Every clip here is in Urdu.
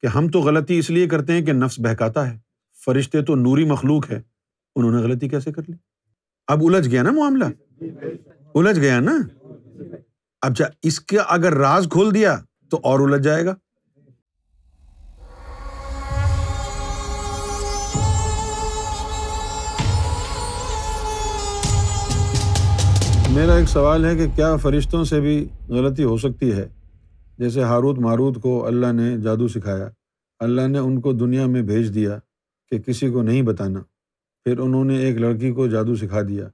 کہ ہم تو غلطی اس لیے کرتے ہیں کہ نفس بہکاتا ہے، فرشتے تو نوری مخلوق ہے، انہوں نے غلطی کیسے کر لی؟ اب الجھ گیا نا معاملہ، الجھ گیا نا۔ اب اس کا اگر راز کھول دیا تو اور الجھ جائے گا۔ میرا ایک سوال ہے کہ کیا فرشتوں سے بھی غلطی ہو سکتی ہے؟ جیسے ہاروت ماروت کو اللہ نے جادو سکھایا، اللہ نے ان کو دنیا میں بھیج دیا کہ کسی کو نہیں بتانا، پھر انہوں نے ایک لڑکی کو جادو سکھا دیا۔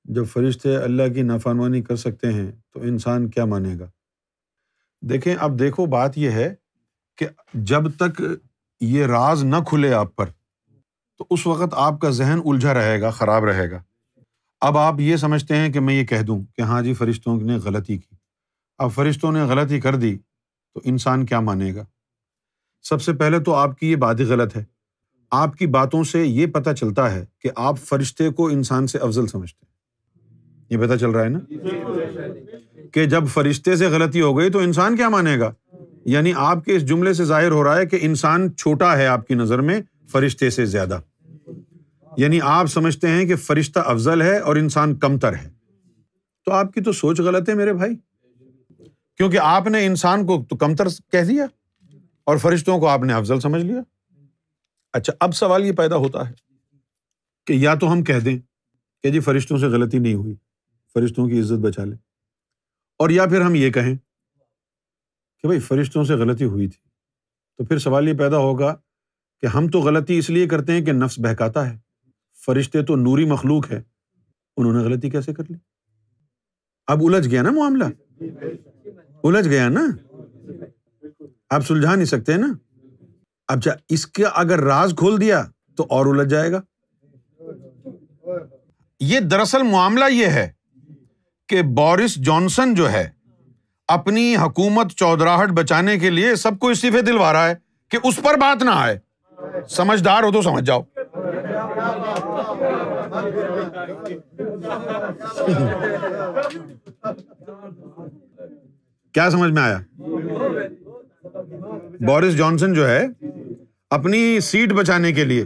جب فرشتے اللہ کی نافرمانی کر سکتے ہیں تو انسان کیا مانے گا؟ دیکھیں، اب دیکھو بات یہ ہے کہ جب تک یہ راز نہ کھلے آپ پر تو اس وقت آپ کا ذہن الجھا رہے گا، خراب رہے گا۔ اب آپ یہ سمجھتے ہیں کہ میں یہ کہہ دوں کہ ہاں جی فرشتوں نے غلطی کی، اب فرشتوں نے غلطی کر دی تو انسان کیا مانے گا؟ سب سے پہلے تو آپ کی یہ بات ہی غلط ہے۔ آپ کی باتوں سے یہ پتہ چلتا ہے کہ آپ فرشتے کو انسان سے افضل سمجھتے ہیں۔ یہ پتہ چل رہا ہے نا کہ جب فرشتے سے غلطی ہو گئی تو انسان کیا مانے گا؟ یعنی آپ کے اس جملے سے ظاہر ہو رہا ہے کہ انسان چھوٹا ہے آپ کی نظر میں فرشتے سے زیادہ، یعنی آپ سمجھتے ہیں کہ فرشتہ افضل ہے اور انسان کمتر ہے۔ تو آپ کی تو سوچ غلط ہے میرے بھائی، کیونکہ آپ نے انسان کو تو کمتر کہہ دیا اور فرشتوں کو آپ نے افضل سمجھ لیا۔ اچھا، اب سوال یہ پیدا ہوتا ہے کہ یا تو ہم کہہ دیں کہ جی فرشتوں سے غلطی نہیں ہوئی، فرشتوں کی عزت بچا لیں، اور یا پھر ہم یہ کہیں کہ بھائی فرشتوں سے غلطی ہوئی تھی، تو پھر سوال یہ پیدا ہوگا کہ ہم تو غلطی اس لیے کرتے ہیں کہ نفس بہکاتا ہے، فرشتے تو نوری مخلوق ہے، انہوں نے غلطی کیسے کر لی؟ اب الجھ گیا نا معاملہ، الجھ گیا نا، آپ سلجھا نہیں سکتے نا۔ اب اس کا اگر راز کھول دیا تو اور الجھ جائے گا۔ یہ دراصل معاملہ یہ ہے کہ بورس جانسن جو ہے اپنی حکومت چودراہٹ بچانے کے لیے سب کو استعفے دلوا رہا ہے کہ اس پر بات نہ آئے۔ سمجھدار ہو تو سمجھ جاؤ۔ کیا سمجھ میں آیا؟ بورس جانسن جو ہے اپنی سیٹ بچانے کے لیے،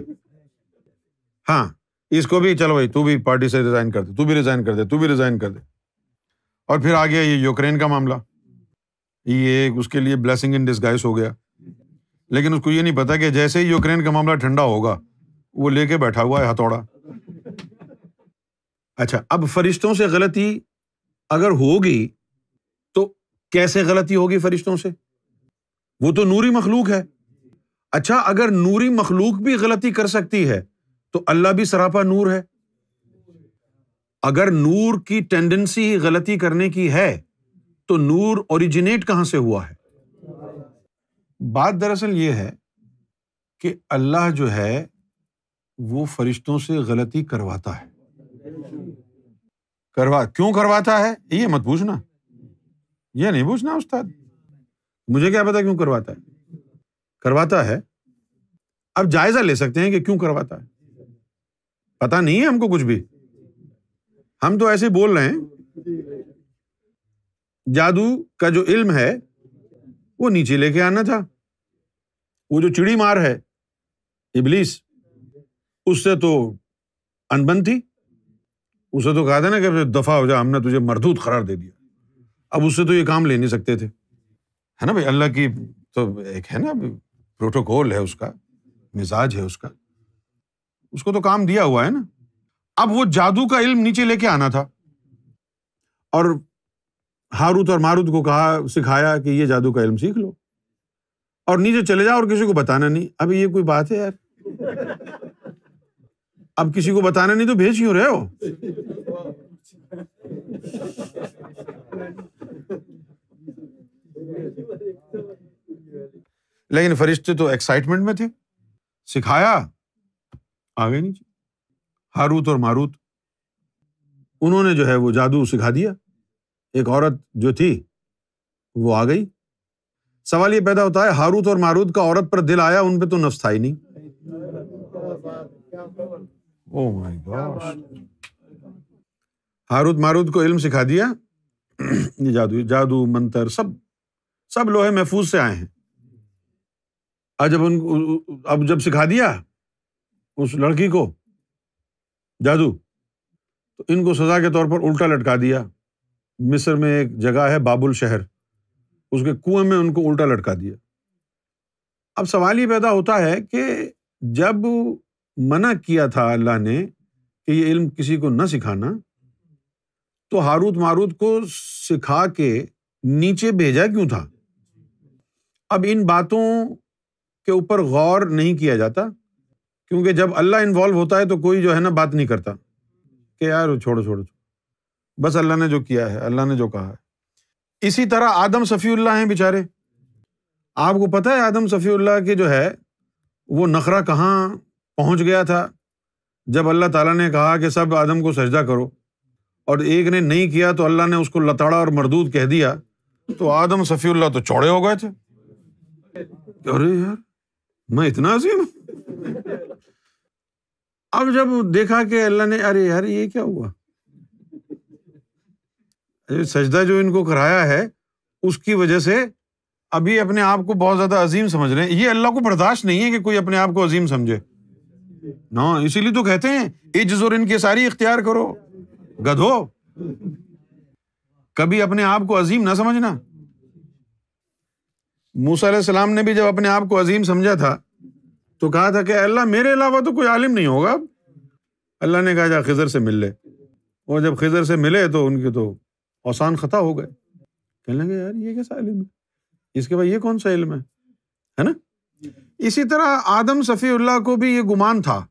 ہاں اس کو بھی چلو بھائی تو بھی پارٹی سے ریزائن کر دے، تو بھی ریزائن کر دے، تو بھی ریزائن کر دے، اور پھر آ گیا یہ یوکرین کا معاملہ، یہ اس کے لیے بلیسنگ ان ڈسگائز ہو گیا، لیکن اس کو یہ نہیں پتا کہ جیسے ہی یوکرین کا معاملہ ٹھنڈا ہوگا وہ لے کے بیٹھا ہوا ہے ہتھوڑا۔ اچھا، اب فرشتوں سے غلطی اگر ہوگی تو کیسے غلطی ہوگی فرشتوں سے؟ وہ تو نوری مخلوق ہے۔ اچھا، اگر نوری مخلوق بھی غلطی کر سکتی ہے تو اللہ بھی سراپا نور ہے۔ اگر نور کی ٹینڈنسی غلطی کرنے کی ہے تو نور اوریجنیٹ کہاں سے ہوا ہے؟ بات دراصل یہ ہے کہ اللہ جو ہے وہ فرشتوں سے غلطی کرواتا ہے۔ کیوں کرواتا ہے یہ مت پوچھنا، یہ نہیں پوچھنا استاد، مجھے کیا پتا کیوں کرواتا ہے۔ کرواتا ہے، اب جائزہ لے سکتے ہیں کہ کیوں کرواتا ہے۔ پتا نہیں ہے ہم کو کچھ بھی، ہم تو ایسے بول رہے ہیں۔ جادو کا جو علم ہے وہ نیچے لے کے آنا تھا، وہ جو چڑی مار ہے ابلیس، اس سے تو انبن تھی، اسے تو کہا تھا نا کہ دفع ہو جا، ہم نے تجھے مردود قرار دے دیا۔ اب اس سے تو یہ کام لے نہیں سکتے تھے، ہے نا بھائی، اللہ کی تو ایک ہے نا پروٹوکول ہے، اس کا مزاج ہے، اس کو تو کام دیا ہوا ہے نا۔ اب وہ جادو کا علم نیچے لے کے آنا تھا اور ہاروت اور ماروت کو سکھایا کہ یہ جادو کا علم سیکھ لو اور نیچے چلے جاؤ اور کسی کو بتانا نہیں۔ اب یہ کوئی بات ہے یار؟ اب کسی کو بتانا نہیں تو بھیج کیوں رہے ہو؟ لیکن فرشتے تو ایکسائٹمنٹ میں تھے، سکھایا، آ گئے نیچے ہاروت اور ماروت، انہوں نے جو ہے وہ جادو سکھا دیا۔ ایک عورت جو تھی وہ آ گئی۔ سوال یہ پیدا ہوتا ہے ہاروت اور ماروت کا عورت پر دل آیا، ان پہ تو نفس تھا ہی نہیں۔ او مائی گاڈ، ہاروت ماروت کو علم سکھا دیا، یہ جادو منتر سب لوہے محفوظ سے آئے ہیں، اب جب سکھا دیا اس لڑکی کو جادو، تو ان کو سزا کے طور پر الٹا لٹکا دیا۔ مصر میں ایک جگہ ہے بابل شہر، اس کے کنویں میں ان کو الٹا لٹکا دیا۔ اب سوال یہ پیدا ہوتا ہے کہ جب منع کیا تھا اللہ نے کہ یہ علم کسی کو نہ سکھانا، تو ہاروت ماروت کو سکھا کے نیچے بھیجا کیوں تھا؟ اب ان باتوں کے اوپر غور نہیں کیا جاتا، کیونکہ جب اللہ انوالو ہوتا ہے تو کوئی جو ہے نا بات نہیں کرتا کہ یار چھوڑو، بس اللہ نے جو کیا ہے، اللہ نے جو کہا ہے۔ اسی طرح آدم صفی اللہ ہیں بیچارے۔ آپ کو پتہ ہے آدم صفی اللہ کے جو ہے وہ نخرہ کہاں پہنچ گیا تھا؟ جب اللہ تعالیٰ نے کہا کہ سب آدم کو سجدہ کرو اور ایک نے نہیں کیا تو اللہ نے اس کو لتاڑا اور مردود کہہ دیا، تو آدم صفی اللہ تو چوڑے ہو گئے تھے، ارے یار میں اتنا عظیم ہوں۔ اب جب دیکھا کہ اللہ نے ارے یار یہ کیا ہوا، سجدہ جو ان کو کرایا ہے اس کی وجہ سے ابھی اپنے آپ کو بہت زیادہ عظیم سمجھ رہے ہیں۔ یہ اللہ کو برداشت نہیں ہے کہ کوئی اپنے آپ کو عظیم سمجھے نا، اسی لیے تو کہتے ہیں عجز اور انکساری اختیار کرو گدھو، کبھی اپنے آپ کو عظیم نہ سمجھنا۔ موسیٰ علیہ السلام نے بھی جب اپنے آپ کو عظیم سمجھا تھا تو کہا تھا کہ اللہ میرے علاوہ تو کوئی عالم نہیں ہوگا۔ اللہ نے کہا جا خضر سے مل لے، اور جب خضر سے ملے تو ان کے تو اوسان خطا ہو گئے، کہنے لگے یار یہ کیسا علم ہے، اس کے بعد یہ کون سا علم ہے نا۔ اسی طرح آدم صفی اللہ کو بھی یہ گمان تھا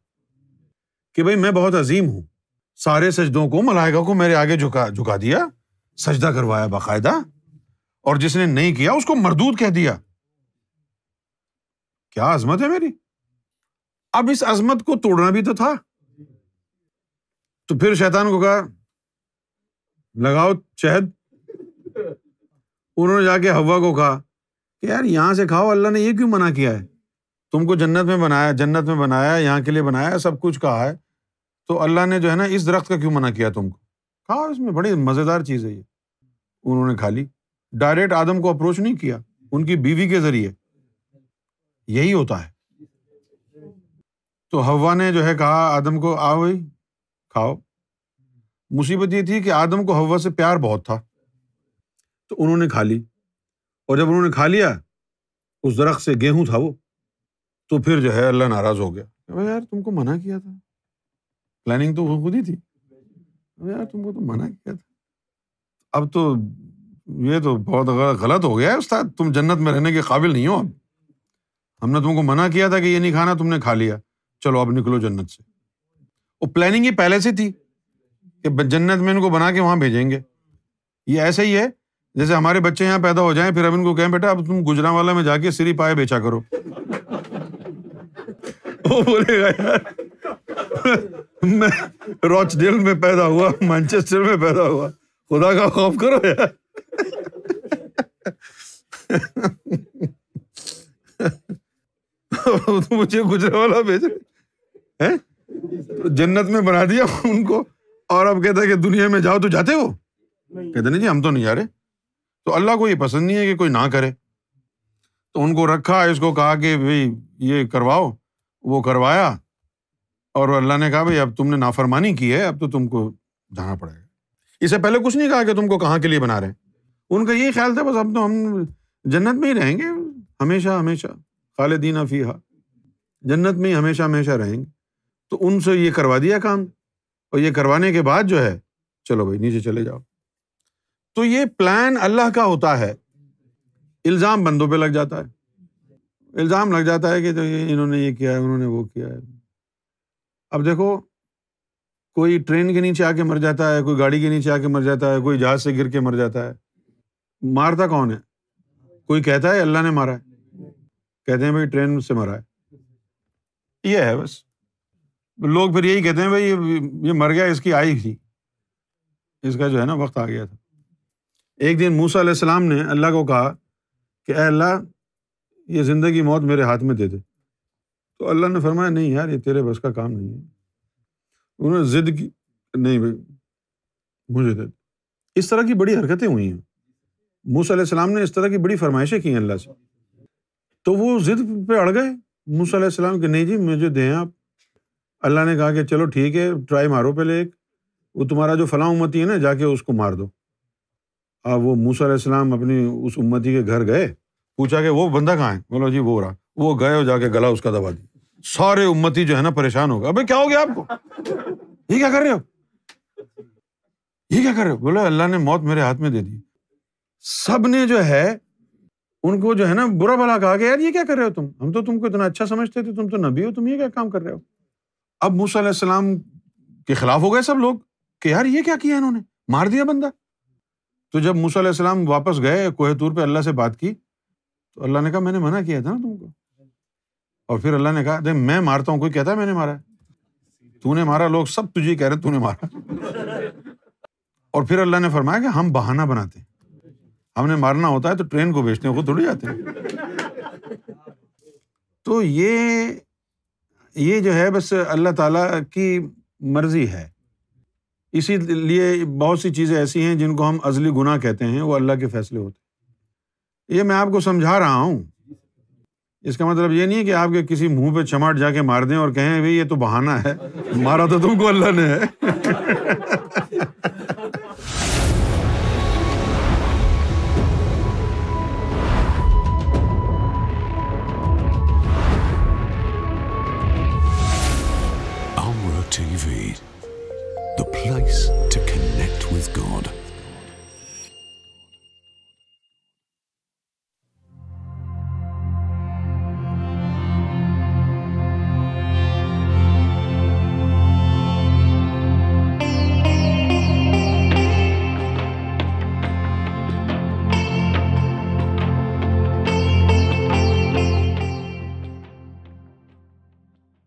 کہ بھئی میں بہت عظیم ہوں، سارے سجدوں کو ملائکہ کو میرے آگے جھکا دیا، سجدہ کروایا باقاعدہ، اور جس نے نہیں کیا اس کو مردود کہہ دیا۔ کیا عظمت ہے میری۔ اب اس عظمت کو توڑنا بھی تو تھا، تو پھر شیطان کو کہا لگاؤ شہد۔ انہوں نے جا کے حوا کو کہا کہ یار یہاں سے کھاؤ، اللہ نے یہ کیوں منع کیا ہے، تم کو جنت میں بنایا یہاں کے لیے بنایا، سب کچھ کہا ہے، تو اللہ نے جو ہے نا اس درخت کا کیوں منع کیا تم کو؟ کہا اس میں بڑی مزیدار چیز ہے یہ۔ انہوں نے کھا لی، ڈائریکٹ آدم کو اپروچ نہیں کیا، ان کی بیوی کے ذریعے۔ یہی ہوتا ہے۔ تو حوا نے جو ہے کہا آدم کو آؤ بھائی کھاؤ۔ مصیبت یہ تھی کہ آدم کو حوا سے پیار بہت تھا، تو انہوں نے کھا لی، اور جب انہوں نے کھا لیا اس درخت سے، گیہوں تھا وہ، تو پھر جو ہے اللہ ناراض ہو گیا، یار تم کو منع کیا تھا، پلاننگ تو خود ہی تھی، یار تم کو تو منع کیا تھا، اب تو یہ تو بہت غلط ہو گیا ہے استاد، تم جنت میں رہنے کے قابل نہیں ہو، اب ہم نے تم کو منع کیا تھا کہ یہ نہیں کھانا، تم نے کھا لیا، چلو اب نکلو جنت سے۔ وہ پلاننگ یہ پہلے سے تھی کہ جنت میں ان کو بنا کے وہاں بھیجیں گے۔ یہ ایسا ہی ہے جیسے ہمارے بچے یہاں پیدا ہو جائیں، پھر اب ان کو کہیں بیٹا اب تم گجرانوالا میں جا کے سری پائے بیچا کرو۔ وہ بولے گا یار میں راچ ڈیل میں پیدا ہوا، مانچسٹر میں پیدا ہوا، خدا کا خوف کرو یار۔ مجھے گجرانوالا بھیج رہے، جنت میں بنا دیا ان کو، اور اب کہتا ہے کہ دنیا میں جاؤ، تو جاتے ہو؟ کہتے نہیں جی ہم تو نہیں جا رہے۔ تو اللہ کو یہ پسند نہیں ہے کہ کوئی نہ کرے، تو ان کو رکھا، اس کو کہا کہ بھئی یہ کرواؤ، وہ کروایا، اور اللہ نے کہا بھئی اب تم نے نافرمانی کی ہے، اب تو تم کو جانا پڑے گا۔ اس سے پہلے کچھ نہیں کہا کہ تم کو کہاں کے لیے بنا رہے ہیں، ان کا یہی خیال تھا بس اب تو ہم جنت میں ہی رہیں گے ہمیشہ ہمیشہ، خالدین فیہا، جنت میں ہی ہمیشہ ہمیشہ رہیں گے۔ تو ان سے یہ کروا دیا کام، اور یہ کروانے کے بعد جو ہے چلو بھائی نیچے چلے جاؤ۔ تو یہ پلان اللہ کا ہوتا ہے، الزام بندوں پہ لگ جاتا ہے، الزام لگ جاتا ہے کہ انہوں نے یہ کیا ہے، انہوں نے وہ کیا ہے۔ اب دیکھو کوئی ٹرین کے نیچے آ کے مر جاتا ہے، کوئی گاڑی کے نیچے آ کے مر جاتا ہے، کوئی جہاز سے گر کے مر جاتا ہے، مارتا کون ہے؟ کوئی کہتا ہے اللہ نے مارا ہے، کہتے ہیں بھائی ٹرین سے مرا ہے، یہ ہے بس۔ لوگ پھر یہی کہتے ہیں بھائی یہ مر گیا، اس کی آئی تھی، اس کا جو ہے نا وقت آ گیا تھا۔ ایک دن موسیٰ علیہ السلام نے اللہ کو کہا کہ اے اللہ یہ زندگی موت میرے ہاتھ میں دے دے، تو اللہ نے فرمایا نہیں یار یہ تیرے بس کا کام نہیں ہے۔ انہوں نے ضد کی، نہیں بھائی مجھے دے دے۔ اس طرح کی بڑی حرکتیں ہوئی ہیں، موسیٰ علیہ السلام نے اس طرح کی بڑی فرمائشیں کی ہیں اللہ سے۔ تو وہ ضد پہ اڑ گئے موسیٰ علیہ السلام کہ نہیں جی مجھے دیں آپ. اللہ نے کہا کہ چلو ٹھیک ہے، ٹرائی مارو پہلے ایک، وہ تمہارا جو فلاں امتی ہے نا جا کے اس کو مار دو. اب وہ موسیٰ علیہ السلام اپنی اس امتی کے گھر گئے، پوچھا کہ وہ بندہ کہاں ہے؟ بولو جی وہ رہا. وہ گئے اور جا کے گلا اس کا دبا دی. سارے امتی جو ہے نا پریشان ہو گئے، ابے کیا ہو گیا آپ کو؟ یہ کیا کر رہے ہو؟ یہ کیا کر رہے ہو؟ بولے اللہ نے موت میرے ہاتھ میں دے دی. سب نے جو ہے ان کو جو ہے نا برا بھلا کہا کہ یار یہ کیا کر رہے ہو تم، ہم تو تم کو اتنا اچھا سمجھتے تھے، تم تو نبی ہو، تم یہ کیا کام کر رہے ہو؟ اب موسیٰ علیہ السلام کے خلاف ہو گئے سب لوگ کہ یار یہ کیا کیا انہوں نے، مار دیا بندہ. تو جب موسیٰ علیہ السلام واپس گئے کوہ طور پہ اللہ سے بات کی تو اللہ نے کہا میں نے منع کیا تھا نا تم کو. اور پھر اللہ نے کہا دیکھ میں مارتا ہوں، کوئی کہتا ہے میں نے مارا ہے؟ تو نے مارا، لوگ سب تجھے کہہ رہے تو نے مارا. اور پھر اللہ نے فرمایا کہ ہم بہانہ بناتے ہیں، ہم نے مارنا ہوتا ہے تو ٹرین کو بھیجتے ہیں، خود تھوڑی جاتے ہیں. تو یہ جو ہے بس اللہ تعالیٰ کی مرضی ہے. اسی لیے بہت سی چیزیں ایسی ہیں جن کو ہم ازلی گناہ کہتے ہیں، وہ اللہ کے فیصلے ہوتے ہیں. یہ میں آپ کو سمجھا رہا ہوں، اس کا مطلب یہ نہیں ہے کہ آپ کے کسی منہ پہ چماٹ جا کے مار دیں اور کہیں بھائی یہ تو بہانہ ہے، مارا تو تم کو اللہ نے ہے.